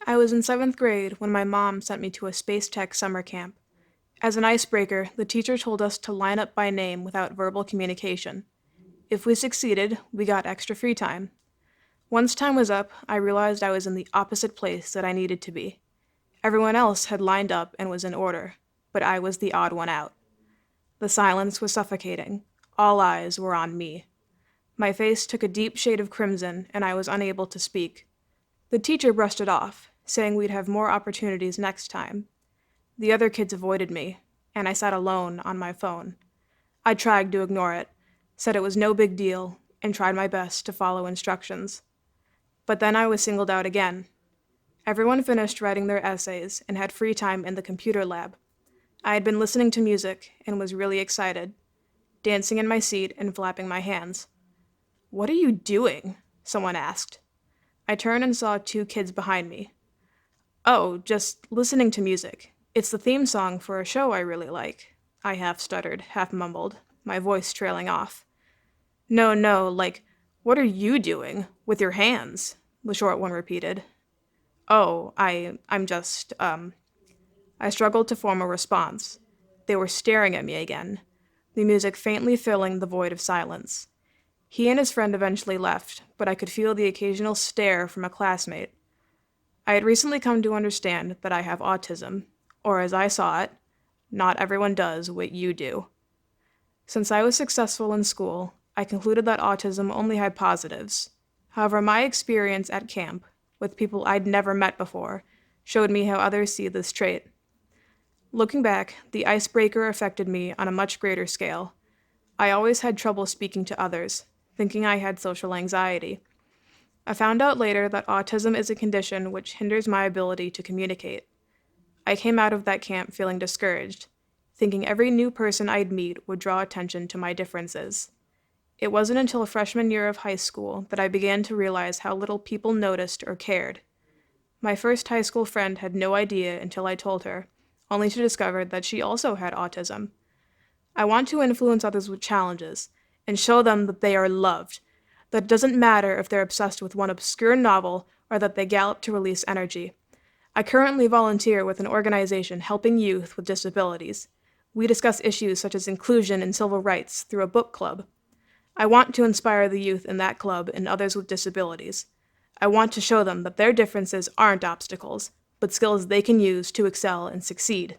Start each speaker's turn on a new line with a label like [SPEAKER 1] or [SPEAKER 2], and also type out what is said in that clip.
[SPEAKER 1] I was in 7th grade when my mom sent me to a space tech summer camp. As an icebreaker, the teacher told us to line up by name without verbal communication. If we succeeded, we got extra free time. Once time was up, I realized I was in the opposite place that I needed to be. Everyone else had lined up and was in order, but I was the odd one out. The silence was suffocating. All eyes were on me. My face took a deep shade of crimson, and I was unable to speak. The teacher brushed it off, saying we'd have more opportunities next time. The other kids avoided me, and I sat alone on my phone. I tried to ignore it, said it was no big deal, and tried my best to follow instructions. But then I was singled out again. Everyone finished writing their essays and had free time in the computer lab. I had been listening to music and was really excited, dancing in my seat and flapping my hands. "What are you doing?" someone asked. I turned and saw two kids behind me. "Oh, just listening to music. It's the theme song for a show I really like," I half stuttered, half mumbled, my voice trailing off. "No, no, like, what are you doing with your hands?" the short one repeated. "Oh, I'm just, I struggled to form a response. They were staring at me again, the music faintly filling the void of silence. He and his friend eventually left, but I could feel the occasional stare from a classmate. I had recently come to understand that I have autism, or as I saw it, not everyone does what you do. Since I was successful in school, I concluded that autism only had positives. However, my experience at camp, with people I'd never met before, showed me how others see this trait. Looking back, the icebreaker affected me on a much greater scale. I always had trouble speaking to others, thinking I had social anxiety. I found out later that autism is a condition which hinders my ability to communicate. I came out of that camp feeling discouraged, thinking every new person I'd meet would draw attention to my differences. It wasn't until freshman year of high school that I began to realize how little people noticed or cared. My first high school friend had no idea until I told her, only to discover that she also had autism. I want to influence others with challenges, and show them that they are loved, that it doesn't matter if they're obsessed with one obscure novel or that they gallop to release energy. I currently volunteer with an organization helping youth with disabilities. We discuss issues such as inclusion and civil rights through a book club. I want to inspire the youth in that club and others with disabilities. I want to show them that their differences aren't obstacles, but skills they can use to excel and succeed.